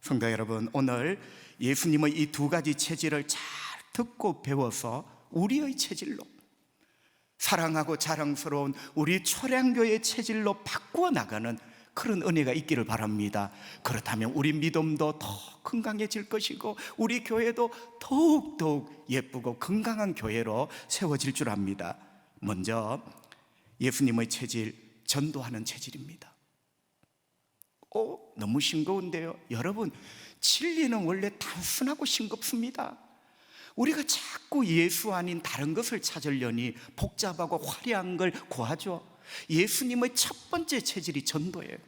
성도 여러분, 오늘 예수님의 이 두 가지 체질을 잘 듣고 배워서 우리의 체질로, 사랑하고 자랑스러운 우리 초량교의 체질로 바꾸어 나가는 그런 은혜가 있기를 바랍니다. 그렇다면 우리 믿음도 더 건강해질 것이고 우리 교회도 더욱더욱 예쁘고 건강한 교회로 세워질 줄 압니다. 먼저 예수님의 체질, 전도하는 체질입니다. 너무 싱거운데요. 여러분, 진리는 원래 단순하고 싱겁습니다. 우리가 자꾸 예수 아닌 다른 것을 찾으려니 복잡하고 화려한 걸 구하죠. 예수님의 첫 번째 체질이 전도예요.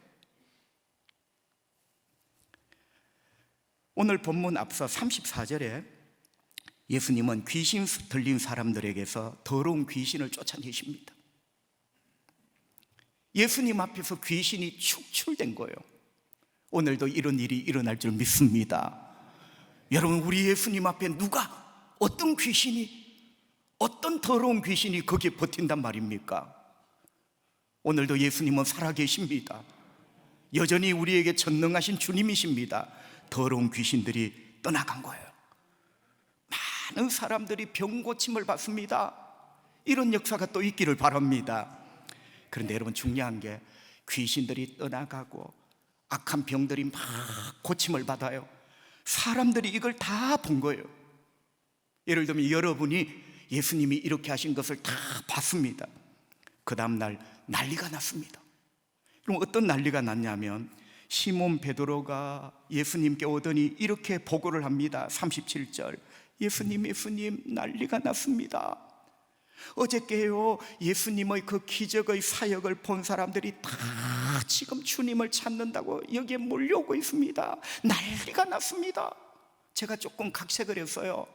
오늘 본문 앞서 34절에 예수님은 귀신 들린 사람들에게서 더러운 귀신을 쫓아내십니다. 예수님 앞에서 귀신이 축출된 거예요. 오늘도 이런 일이 일어날 줄 믿습니다. 여러분, 우리 예수님 앞에 누가, 어떤 귀신이, 어떤 더러운 귀신이 거기에 버틴단 말입니까? 오늘도 예수님은 살아계십니다. 여전히 우리에게 전능하신 주님이십니다. 더러운 귀신들이 떠나간 거예요. 많은 사람들이 병 고침을 받습니다. 이런 역사가 또 있기를 바랍니다. 그런데 여러분, 중요한 게 귀신들이 떠나가고 악한 병들이 막 고침을 받아요. 사람들이 이걸 다 본 거예요. 예를 들면 여러분이 예수님이 이렇게 하신 것을 다 봤습니다. 그 다음날 난리가 났습니다. 그럼 어떤 난리가 났냐면 시몬 베드로가 예수님께 오더니 이렇게 보고를 합니다. 37절, 예수님 난리가 났습니다. 어저께요, 예수님의 그 기적의 사역을 본 사람들이 다 지금 주님을 찾는다고 여기에 몰려오고 있습니다. 난리가 났습니다. 제가 조금 각색을 했어요.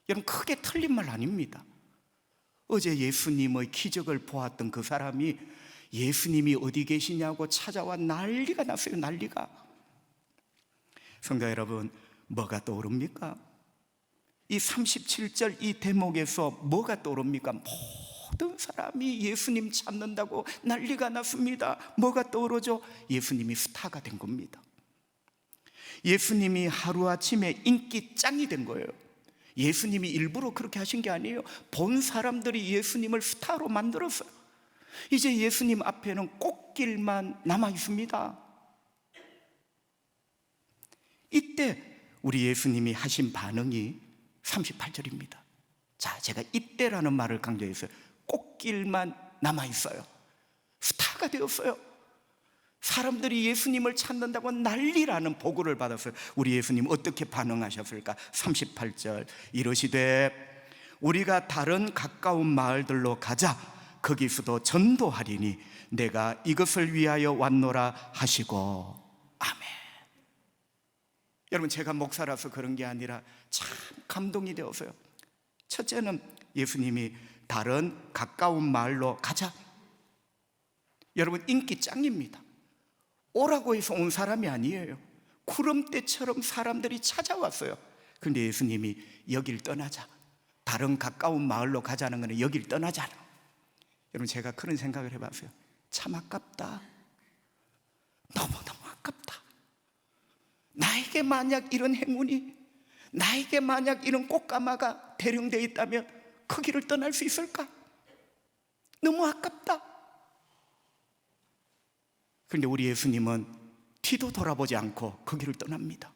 여러분, 크게 틀린 말 아닙니다. 어제 예수님의 기적을 보았던 그 사람이 예수님이 어디 계시냐고 찾아와 난리가 났어요. 난리가. 성도 여러분, 뭐가 떠오릅니까? 이 37절 이 대목에서 뭐가 떠오릅니까? 모든 사람이 예수님 찾는다고 난리가 났습니다. 뭐가 떠오르죠? 예수님이 스타가 된 겁니다. 예수님이 하루아침에 인기 짱이 된 거예요. 예수님이 일부러 그렇게 하신 게 아니에요. 본 사람들이 예수님을 스타로 만들었어요. 이제 예수님 앞에는 꽃길만 남아 있습니다. 이때 우리 예수님이 하신 반응이 38절입니다. 자, 제가 이때라는 말을 강조했어요. 꽃길만 남아있어요. 스타가 되었어요. 사람들이 예수님을 찾는다고 난리라는 보고를 받았어요. 우리 예수님 어떻게 반응하셨을까? 38절, 이러시되 우리가 다른 가까운 마을들로 가자. 거기서도 전도하리니 내가 이것을 위하여 왔노라 하시고. 아멘. 여러분, 제가 목사라서 그런 게 아니라 참 감동이 되었어요. 첫째는 예수님이 다른 가까운 마을로 가자. 여러분, 인기 짱입니다. 오라고 해서 온 사람이 아니에요. 구름대처럼 사람들이 찾아왔어요. 그런데 예수님이 여길 떠나자, 다른 가까운 마을로 가자는 거는 여길 떠나자. 여러분, 제가 그런 생각을 해봤어요. 참 아깝다. 너무너무 아깝다. 나에게 만약 이런 행운이, 나에게 만약 이런 꽃가마가 대령되어 있다면 그 길을 떠날 수 있을까? 너무 아깝다. 그런데 우리 예수님은 뒤도 돌아보지 않고 그 길을 떠납니다.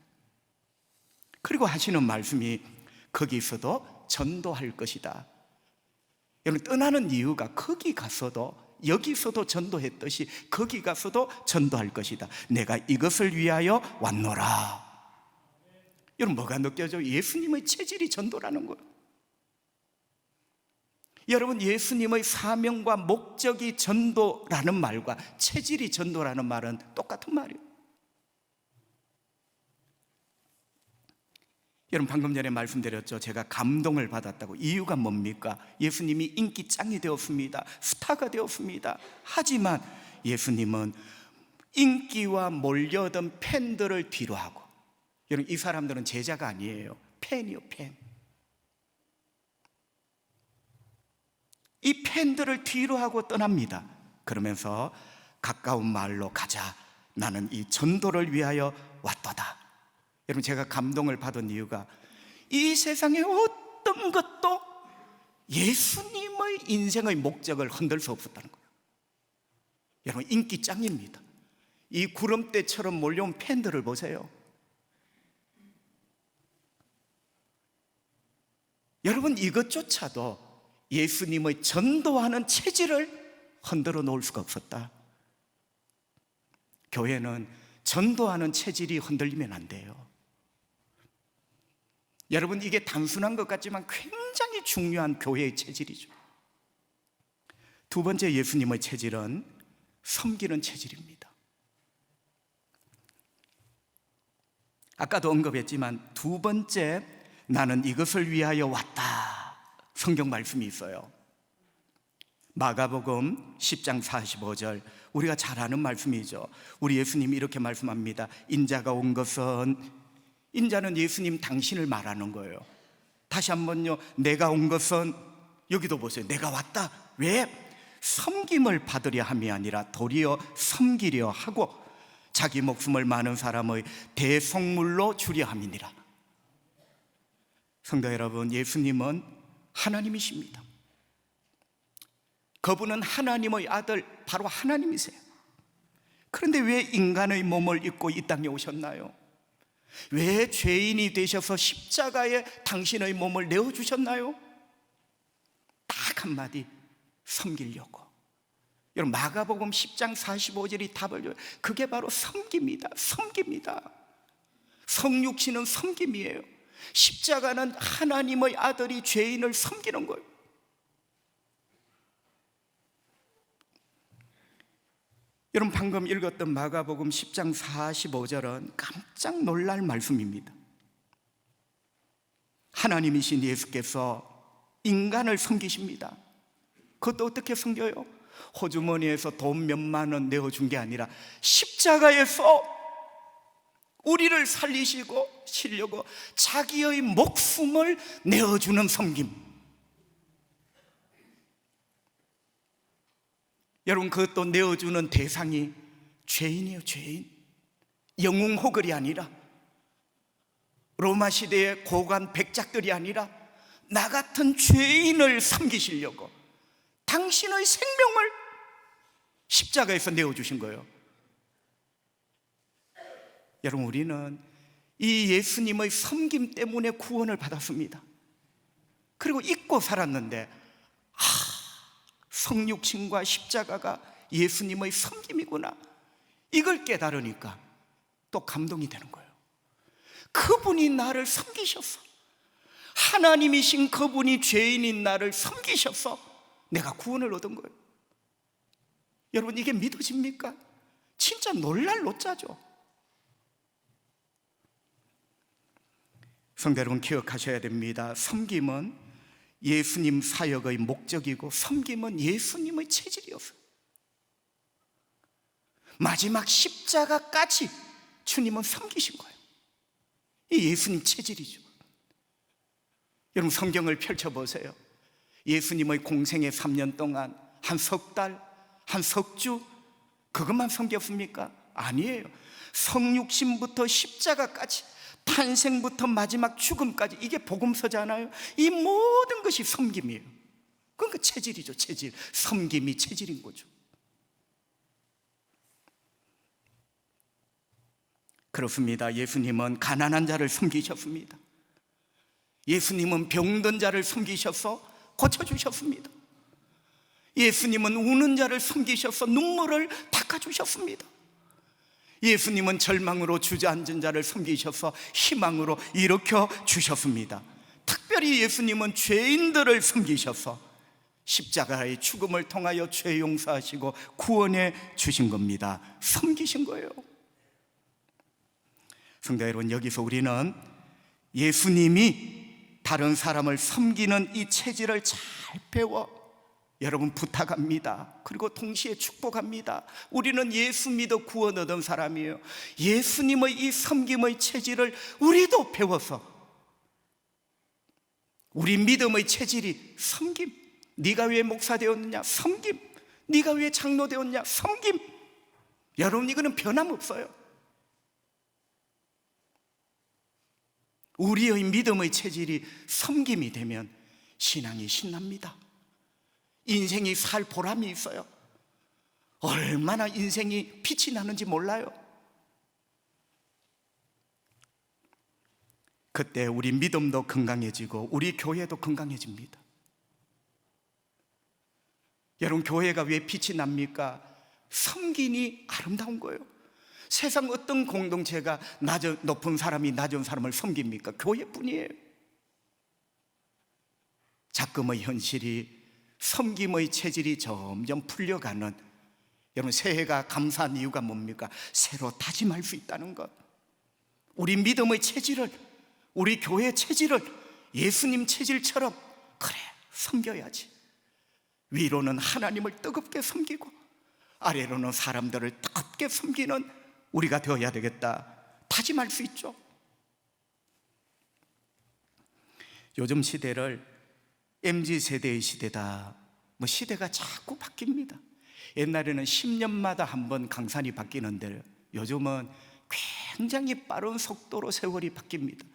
그리고 하시는 말씀이 거기서도 전도할 것이다. 여러분, 떠나는 이유가 거기 가서도, 여기서도 전도했듯이 거기 가서도 전도할 것이다. 내가 이것을 위하여 왔노라. 여러분, 뭐가 느껴져요? 예수님의 체질이 전도라는 거예요. 여러분, 예수님의 사명과 목적이 전도라는 말과 체질이 전도라는 말은 똑같은 말이에요. 여러분, 방금 전에 말씀드렸죠. 제가 감동을 받았다고. 이유가 뭡니까? 예수님이 인기 짱이 되었습니다. 스타가 되었습니다. 하지만 예수님은 인기와 몰려든 팬들을 뒤로하고, 여러분, 이 사람들은 제자가 아니에요. 팬이요, 팬. 이 팬들을 뒤로하고 떠납니다. 그러면서 가까운 마을로 가자. 나는 이 전도를 위하여 왔도다. 여러분, 제가 감동을 받은 이유가 이 세상의 어떤 것도 예수님의 인생의 목적을 흔들 수 없었다는 거예요. 여러분, 인기 짱입니다. 이 구름대처럼 몰려온 팬들을 보세요. 여러분, 이것조차도 예수님의 전도하는 체질을 흔들어 놓을 수가 없었다. 교회는 전도하는 체질이 흔들리면 안 돼요. 여러분, 이게 단순한 것 같지만 굉장히 중요한 교회의 체질이죠. 두 번째 예수님의 체질은 섬기는 체질입니다. 아까도 언급했지만 두 번째, 나는 이것을 위하여 왔다, 성경 말씀이 있어요. 마가복음 10장 45절, 우리가 잘 아는 말씀이죠. 우리 예수님이 이렇게 말씀합니다. 인자가 온 것은, 인자는 예수님 당신을 말하는 거예요. 다시 한번요, 내가 온 것은, 여기도 보세요. 내가 왔다. 왜? 섬김을 받으려 함이 아니라 도리어 섬기려 하고 자기 목숨을 많은 사람의 대속물로 주려 함이니라. 성도 여러분, 예수님은 하나님이십니다. 그분은 하나님의 아들, 바로 하나님이세요. 그런데 왜 인간의 몸을 입고 이 땅에 오셨나요? 왜 죄인이 되셔서 십자가에 당신의 몸을 내어주셨나요? 딱 한마디, 섬기려고. 여러분, 마가복음 10장 45절이 답을 줘요. 그게 바로 섬깁니다. 섬깁니다. 성육신은 섬김이에요. 십자가는 하나님의 아들이 죄인을 섬기는 거예요. 여러분, 방금 읽었던 마가복음 10장 45절은 깜짝 놀랄 말씀입니다. 하나님이신 예수께서 인간을 섬기십니다. 그것도 어떻게 섬겨요? 호주머니에서 돈 몇만 원 내어준 게 아니라 십자가에서 우리를 살리시고 시려고 자기의 목숨을 내어주는 섬김. 여러분, 그것도 내어주는 대상이 죄인이에요. 죄인. 영웅호걸이 아니라, 로마 시대의 고관 백작들이 아니라 나 같은 죄인을 섬기시려고 당신의 생명을 십자가에서 내어주신 거예요. 여러분, 우리는 이 예수님의 섬김 때문에 구원을 받았습니다. 그리고 잊고 살았는데, 성육신과 십자가가 예수님의 섬김이구나, 이걸 깨달으니까 또 감동이 되는 거예요. 그분이 나를 섬기셔서, 하나님이신 그분이 죄인인 나를 섬기셔서 내가 구원을 얻은 거예요. 여러분, 이게 믿어집니까? 진짜 놀랄 노짜죠. 성도 여러분, 기억하셔야 됩니다. 섬김은 예수님 사역의 목적이고 섬김은 예수님의 체질이었어요. 마지막 십자가까지 주님은 섬기신 거예요. 이 예수님 체질이죠. 여러분, 성경을 펼쳐보세요. 예수님의 공생의 3년 동안 한 석 달, 한 석 주, 그것만 섬겼습니까? 아니에요. 성육신부터 십자가까지, 탄생부터 마지막 죽음까지, 이게 복음서잖아요. 이 모든 것이 섬김이에요. 그러니까 체질이죠. 체질. 섬김이 체질인 거죠. 그렇습니다. 예수님은 가난한 자를 섬기셨습니다. 예수님은 병든 자를 섬기셔서 고쳐주셨습니다. 예수님은 우는 자를 섬기셔서 눈물을 닦아주셨습니다. 예수님은 절망으로 주저앉은 자를 섬기셔서 희망으로 일으켜 주셨습니다. 특별히 예수님은 죄인들을 섬기셔서 십자가의 죽음을 통하여 죄 용서하시고 구원해 주신 겁니다. 섬기신 거예요. 성도 여러분, 여기서 우리는 예수님이 다른 사람을 섬기는 이 체질을 잘 배워 여러분 부탁합니다. 그리고 동시에 축복합니다. 우리는 예수 믿어 구원 얻은 사람이에요. 예수님의 이 섬김의 체질을 우리도 배워서, 우리 믿음의 체질이 섬김. 네가 왜 목사 되었느냐? 섬김. 네가 왜 장로 되었냐? 섬김. 여러분, 이거는 변함없어요. 우리의 믿음의 체질이 섬김이 되면 신앙이 신납니다. 인생이 살 보람이 있어요. 얼마나 인생이 빛이 나는지 몰라요. 그때 우리 믿음도 건강해지고 우리 교회도 건강해집니다. 여러분, 교회가 왜 빛이 납니까? 섬기니 아름다운 거예요. 세상 어떤 공동체가 높은 사람이 낮은 사람을 섬깁니까? 교회뿐이에요. 작금의 현실이 섬김의 체질이 점점 풀려가는, 여러분, 새해가 감사한 이유가 뭡니까? 새로 다짐할 수 있다는 것. 우리 믿음의 체질을, 우리 교회 체질을 예수님 체질처럼, 그래, 섬겨야지. 위로는 하나님을 뜨겁게 섬기고 아래로는 사람들을 뜨겁게 섬기는 우리가 되어야 되겠다, 다짐할 수 있죠. 요즘 시대를 MZ세대의 시대다, 시대가 자꾸 바뀝니다. 옛날에는 10년마다 한 번 강산이 바뀌는데 요즘은 굉장히 빠른 속도로 세월이 바뀝니다.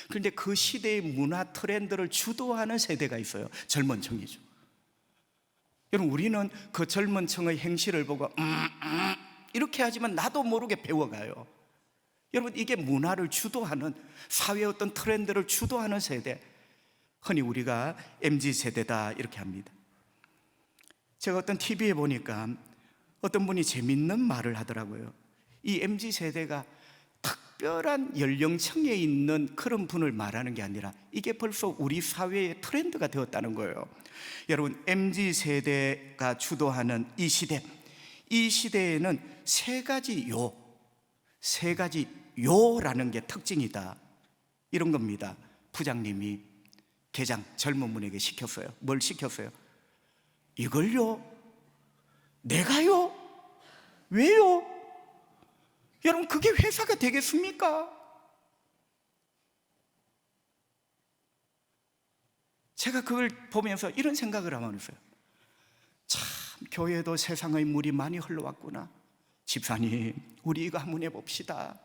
그런데 그 시대의 문화 트렌드를 주도하는 세대가 있어요. 젊은 층이죠. 여러분, 우리는 그 젊은 층의 행실을 보고 이렇게 하지만 나도 모르게 배워가요. 여러분, 이게 문화를 주도하는, 사회의 어떤 트렌드를 주도하는 세대, 흔히 우리가 MZ세대다 이렇게 합니다. 제가 어떤 TV에 보니까 어떤 분이 재밌는 말을 하더라고요. 이 MZ세대가 특별한 연령층에 있는 그런 분을 말하는 게 아니라 이게 벌써 우리 사회의 트렌드가 되었다는 거예요. 여러분, MZ세대가 주도하는 이 시대, 이 시대에는 세 가지 요라는 게 특징이다, 이런 겁니다. 부장님이 계장 젊은 분에게 시켰어요. 뭘 시켰어요? 이걸요? 내가요? 왜요? 여러분, 그게 회사가 되겠습니까? 제가 그걸 보면서 이런 생각을 하면 있어요. 참, 교회도 세상의 물이 많이 흘러왔구나. 집사님, 우리 이거 한번 해봅시다.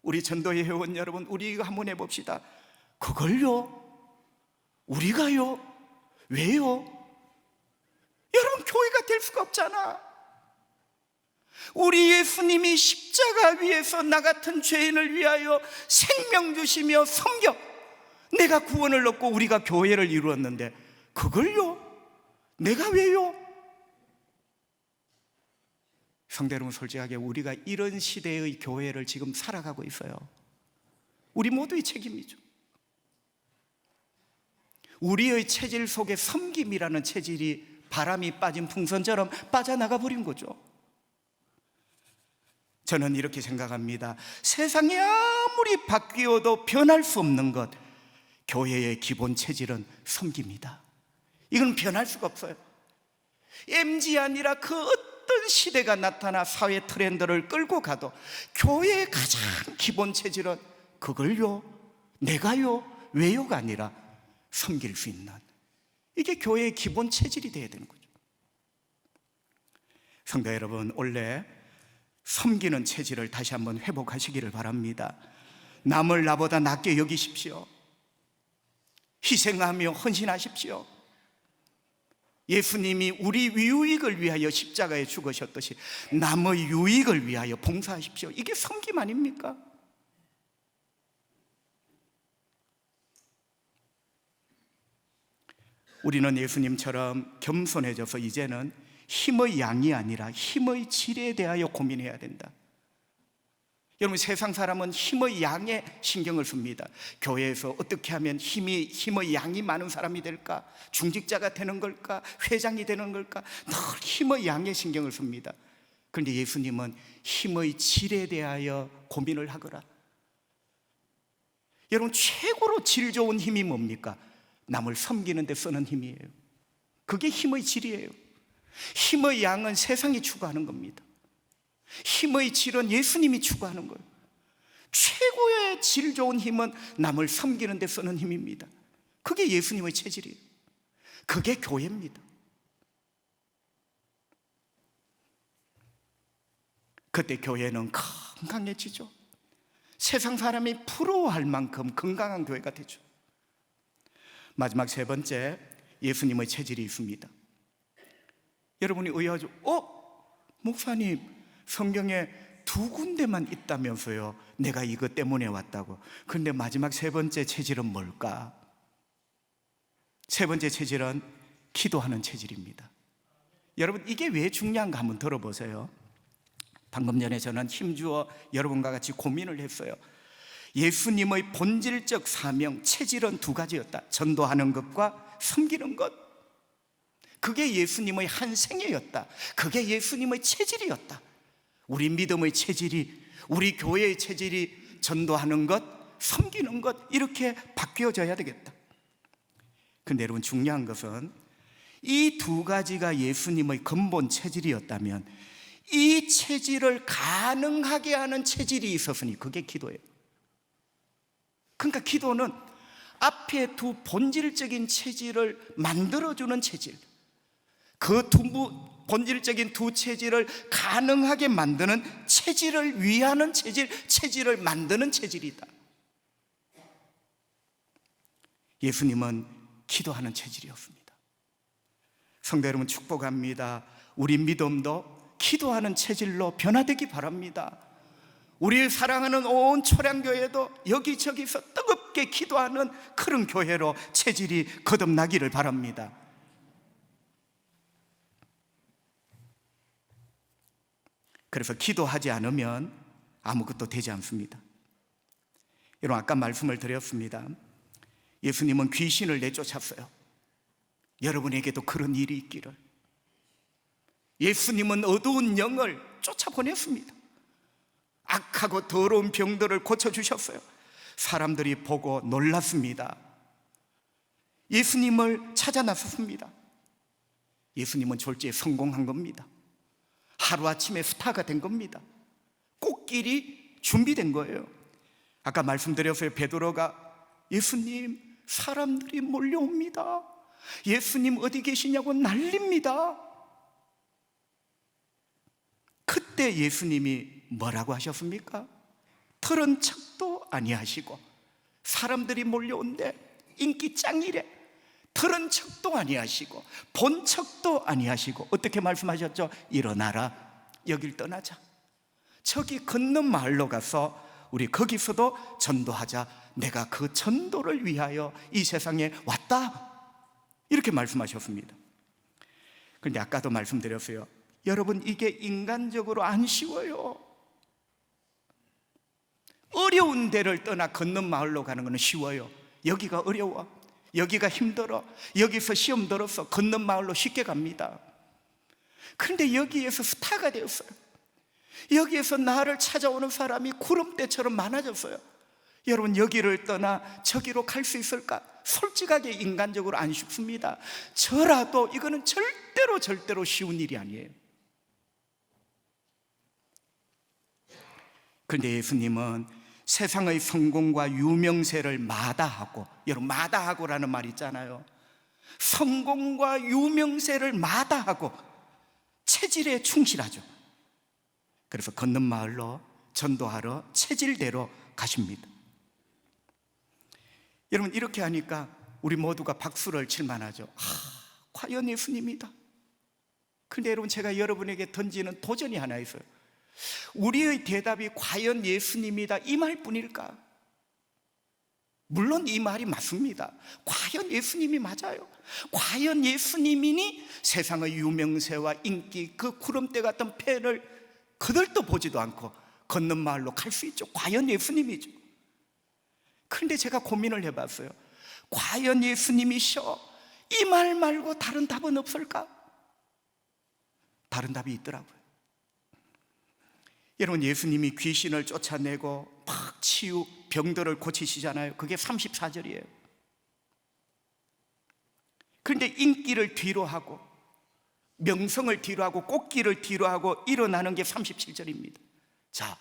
우리 전도회 회원 여러분, 우리 이거 한번 해봅시다. 그걸요? 우리가요? 왜요? 여러분, 교회가 될 수가 없잖아. 우리 예수님이 십자가 위에서 나 같은 죄인을 위하여 생명 주시며 섬겨 내가 구원을 얻고 우리가 교회를 이루었는데 그걸요? 내가 왜요? 성도 여러분, 솔직하게 우리가 이런 시대의 교회를 지금 살아가고 있어요. 우리 모두의 책임이죠. 우리의 체질 속에 섬김이라는 체질이 바람이 빠진 풍선처럼 빠져나가 버린 거죠. 저는 이렇게 생각합니다. 세상이 아무리 바뀌어도 변할 수 없는 것, 교회의 기본 체질은 섬깁니다. 이건 변할 수가 없어요. MZ 아니라 그 어떤 시대가 나타나 사회 트렌드를 끌고 가도 교회의 가장 기본 체질은 그걸요? 내가요? 왜요가 아니라 섬길 수 있는, 이게 교회의 기본 체질이 되어야 되는 거죠. 성도 여러분, 원래 섬기는 체질을 다시 한번 회복하시기를 바랍니다. 남을 나보다 낫게 여기십시오. 희생하며 헌신하십시오. 예수님이 우리 유익을 위하여 십자가에 죽으셨듯이 남의 유익을 위하여 봉사하십시오. 이게 섬김 아닙니까? 우리는 예수님처럼 겸손해져서 이제는 힘의 양이 아니라 힘의 질에 대하여 고민해야 된다. 여러분, 세상 사람은 힘의 양에 신경을 씁니다. 교회에서 어떻게 하면 힘의 양이 많은 사람이 될까? 중직자가 되는 걸까? 회장이 되는 걸까? 늘 힘의 양에 신경을 씁니다. 그런데 예수님은 힘의 질에 대하여 고민을 하거라. 여러분, 최고로 질 좋은 힘이 뭡니까? 남을 섬기는 데 쓰는 힘이에요. 그게 힘의 질이에요. 힘의 양은 세상이 추구하는 겁니다. 힘의 질은 예수님이 추구하는 거예요. 최고의 질 좋은 힘은 남을 섬기는 데 쓰는 힘입니다. 그게 예수님의 체질이에요. 그게 교회입니다. 그때 교회는 건강해지죠. 세상 사람이 부러워할 만큼 건강한 교회가 되죠. 마지막 세 번째, 예수님의 체질이 있습니다. 여러분이 의아하죠. 목사님, 성경에 두 군데만 있다면서요. 내가 이것 때문에 왔다고. 그런데 마지막 세 번째 체질은 뭘까? 세 번째 체질은 기도하는 체질입니다. 여러분, 이게 왜 중요한가 한번 들어보세요. 방금 전에 저는 힘주어 여러분과 같이 고민을 했어요. 예수님의 본질적 사명, 체질은 두 가지였다. 전도하는 것과 섬기는 것. 그게 예수님의 한 생애였다. 그게 예수님의 체질이었다. 우리 믿음의 체질이, 우리 교회의 체질이 전도하는 것, 섬기는 것, 이렇게 바뀌어져야 되겠다. 근데 여러분, 중요한 것은 이 두 가지가 예수님의 근본 체질이었다면 이 체질을 가능하게 하는 체질이 있었으니 그게 기도예요. 그러니까 기도는 앞에 두 본질적인 체질을 만들어주는 체질, 그 본질적인 두 체질을 가능하게 만드는 체질을 위하는 체질, 체질을 만드는 체질이다. 예수님은 기도하는 체질이었습니다. 성도 여러분, 축복합니다. 우리 믿음도 기도하는 체질로 변화되기 바랍니다. 우리 사랑하는 온 초량교회도 여기저기서 뜨겁게 기도하는 그런 교회로 체질이 거듭나기를 바랍니다. 그래서 기도하지 않으면 아무것도 되지 않습니다. 여러분, 아까 말씀을 드렸습니다. 예수님은 귀신을 내쫓았어요. 여러분에게도 그런 일이 있기를. 예수님은 어두운 영을 쫓아보냈습니다. 악하고 더러운 병들을 고쳐주셨어요. 사람들이 보고 놀랐습니다. 예수님을 찾아 나섰습니다. 예수님은 졸지에 성공한 겁니다. 하루아침에 스타가 된 겁니다. 꽃길이 준비된 거예요. 아까 말씀드렸어요. 베드로가 예수님, 사람들이 몰려옵니다. 예수님 어디 계시냐고 난립니다. 그때 예수님이 뭐라고 하셨습니까? 들은 척도 아니하시고, 사람들이 몰려온대, 인기 짱이래, 들은 척도 아니하시고 본 척도 아니하시고 어떻게 말씀하셨죠? 일어나라, 여길 떠나자. 저기 건넌 마을로 가서 우리 거기서도 전도하자. 내가 그 전도를 위하여 이 세상에 왔다, 이렇게 말씀하셨습니다. 그런데 아까도 말씀드렸어요. 여러분, 이게 인간적으로 안 쉬워요. 어려운 데를 떠나 건넌 마을로 가는 것은 쉬워요. 여기가 어려워, 여기가 힘들어, 여기서 시험 들어서 건넌 마을로 쉽게 갑니다. 그런데 여기에서 스타가 되었어요. 여기에서 나를 찾아오는 사람이 구름대처럼 많아졌어요. 여러분, 여기를 떠나 저기로 갈 수 있을까? 솔직하게 인간적으로 안 쉽습니다. 저라도 이거는 절대로 쉬운 일이 아니에요. 그런데 예수님은 세상의 성공과 유명세를 마다하고, 여러분, 마다하고라는 말 있잖아요. 성공과 유명세를 마다하고 체질에 충실하죠. 그래서 건넌 마을로 전도하러 체질대로 가십니다. 여러분, 이렇게 하니까 우리 모두가 박수를 칠 만하죠. 과연 예수님이다. 그런데 여러분, 제가 여러분에게 던지는 도전이 하나 있어요. 우리의 대답이 과연 예수님이다 이 말뿐일까? 물론 이 말이 맞습니다. 과연 예수님이 맞아요. 과연 예수님이니 세상의 유명세와 인기, 그 구름대 같은 펜을 그들도 보지도 않고 건넌 마을로 갈 수 있죠. 과연 예수님이죠. 그런데 제가 고민을 해봤어요. 과연 예수님이셔? 이 말 말고 다른 답은 없을까? 다른 답이 있더라고요. 여러분, 예수님이 귀신을 쫓아내고 막 병들을 고치시잖아요. 그게 34절이에요. 그런데 인기를 뒤로 하고 명성을 뒤로 하고 꽃길을 뒤로 하고 일어나는 게 37절입니다. 자,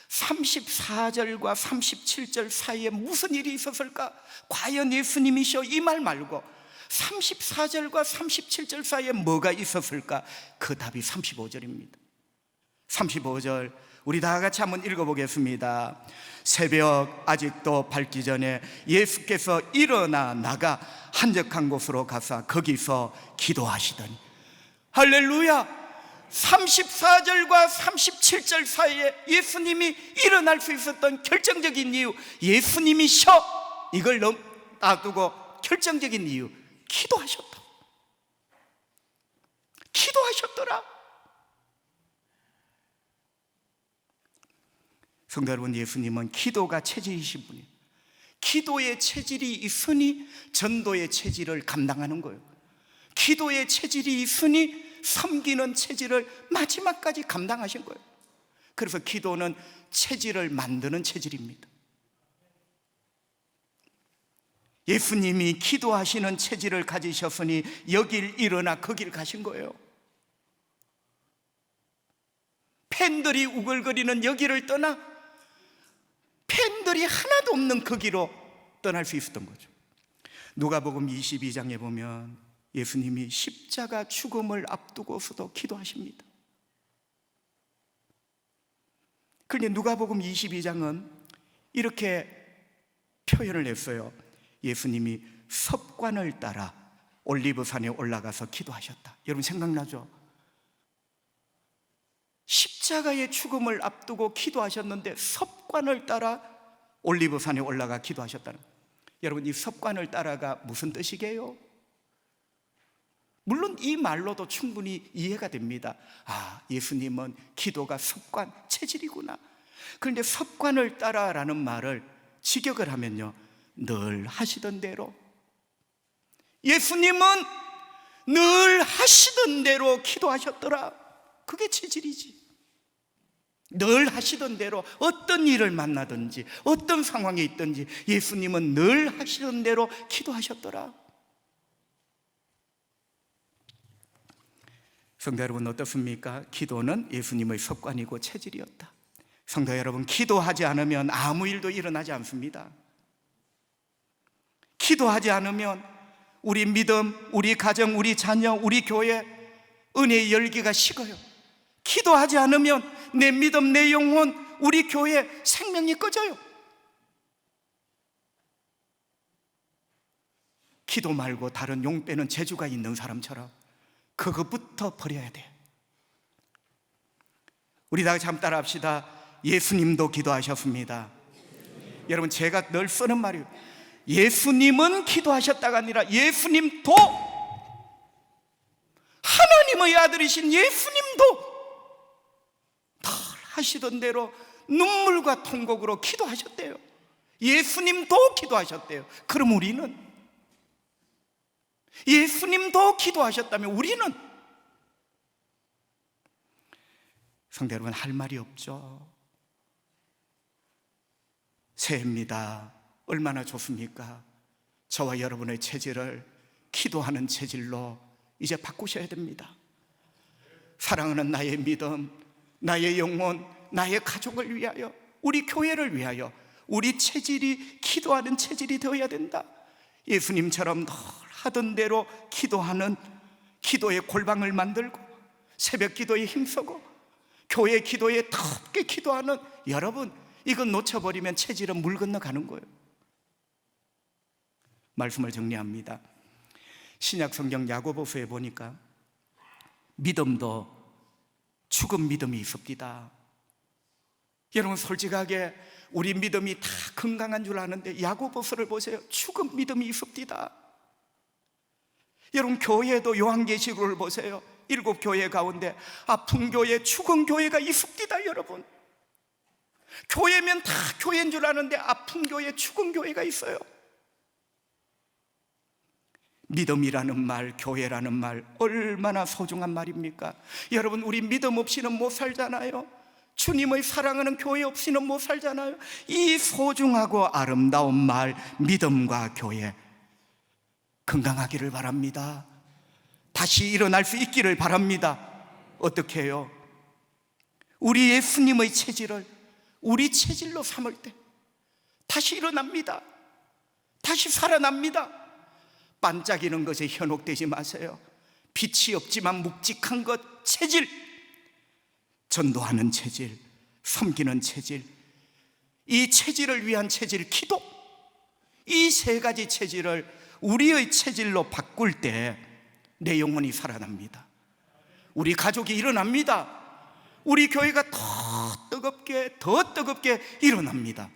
34절과 37절 사이에 무슨 일이 있었을까? 과연 예수님이셔? 이 말 말고 34절과 37절 사이에 뭐가 있었을까? 그 답이 35절입니다. 35절, 우리 다 같이 한번 읽어보겠습니다. 새벽 아직도 밝기 전에 예수께서 일어나 나가 한적한 곳으로 가서 거기서 기도하시더니, 할렐루야! 34절과 37절 사이에 예수님이 일어날 수 있었던 결정적인 이유, 예수님이 이걸 놔두고 결정적인 이유, 기도하셨다. 기도하셨더라. 성도 여러분, 예수님은 기도가 체질이신 분이에요. 기도의 체질이 있으니 전도의 체질을 감당하는 거예요. 기도의 체질이 있으니 섬기는 체질을 마지막까지 감당하신 거예요. 그래서 기도는 체질을 만드는 체질입니다. 예수님이 기도하시는 체질을 가지셨으니 여길 일어나 거길 가신 거예요. 팬들이 우글거리는 여기를 떠나 팬들이 하나도 없는 거기로 떠날 수 있었던 거죠. 누가복음 22장에 보면 예수님이 십자가 죽음을 앞두고서도 기도하십니다. 그런데 누가복음 22장은 이렇게 표현을 했어요. 예수님이 섭관을 따라 올리브산에 올라가서 기도하셨다. 여러분 생각나죠? 십자가의 죽음을 앞두고 기도하셨는데 섭관을 따라 올리브산에 올라가 기도하셨다는 거예요. 여러분, 이 섭관을 따라가 무슨 뜻이게요? 물론 이 말로도 충분히 이해가 됩니다. 아, 예수님은 기도가 습관, 체질이구나. 그런데 습관을 따라라는 말을 직역을 하면요, 늘 하시던 대로, 예수님은 늘 하시던 대로 기도하셨더라. 그게 체질이지. 늘 하시던 대로 어떤 일을 만나든지 어떤 상황에 있든지 예수님은 늘 하시던 대로 기도하셨더라. 성도 여러분, 어떻습니까? 기도는 예수님의 습관이고 체질이었다. 성도 여러분, 기도하지 않으면 아무 일도 일어나지 않습니다. 기도하지 않으면 우리 믿음, 우리 가정, 우리 자녀, 우리 교회 은혜의 열기가 식어요. 기도하지 않으면 내 믿음, 내 영혼, 우리 교회 생명이 꺼져요. 기도 말고 다른 용 빼는 재주가 있는 사람처럼 그것부터 버려야 돼요. 우리 다 같이 한번 따라 합시다. 예수님도 기도하셨습니다. 여러분, 제가 늘 쓰는 말이에요. 예수님은 기도하셨다가 아니라 예수님도, 하나님의 아들이신 예수님도 다 하시던 대로 눈물과 통곡으로 기도하셨대요. 예수님도 기도하셨대요. 그럼 우리는, 예수님도 기도하셨다면 우리는, 성도 여러분, 할 말이 없죠. 새해입니다. 얼마나 좋습니까? 저와 여러분의 체질을 기도하는 체질로 이제 바꾸셔야 됩니다. 사랑하는 나의 믿음, 나의 영혼, 나의 가족을 위하여, 우리 교회를 위하여 우리 체질이 기도하는 체질이 되어야 된다. 예수님처럼 늘 하던 대로 기도하는, 기도의 골방을 만들고 새벽 기도에 힘쓰고 교회 기도에 덥게 기도하는 여러분, 이건 놓쳐버리면 체질은 물 건너가는 거예요. 말씀을 정리합니다. 신약 성경 야고보서에 보니까 믿음도 죽은 믿음이 있습니다. 여러분, 솔직하게 우리 믿음이 다 건강한 줄 아는데 야고보서를 보세요. 죽은 믿음이 있습니다. 여러분, 교회도 요한계시록을 보세요. 7교회 가운데 아픈 교회, 죽은 교회가 있습니다. 여러분, 교회면 다 교회인 줄 아는데 아픈 교회, 죽은 교회가 있어요. 믿음이라는 말, 교회라는 말, 얼마나 소중한 말입니까? 여러분, 우리 믿음 없이는 못 살잖아요. 주님의 사랑하는 교회 없이는 못 살잖아요. 이 소중하고 아름다운 말, 믿음과 교회, 건강하기를 바랍니다. 다시 일어날 수 있기를 바랍니다. 어떻게 해요? 우리 예수님의 체질을 우리 체질로 삼을 때 다시 일어납니다. 다시 살아납니다. 반짝이는 것에 현혹되지 마세요. 빛이 없지만 묵직한 것, 체질, 전도하는 체질, 섬기는 체질, 이 체질을 위한 체질, 기도, 이 세 가지 체질을 우리의 체질로 바꿀 때 내 영혼이 살아납니다. 우리 가족이 일어납니다. 우리 교회가 더 뜨겁게 일어납니다.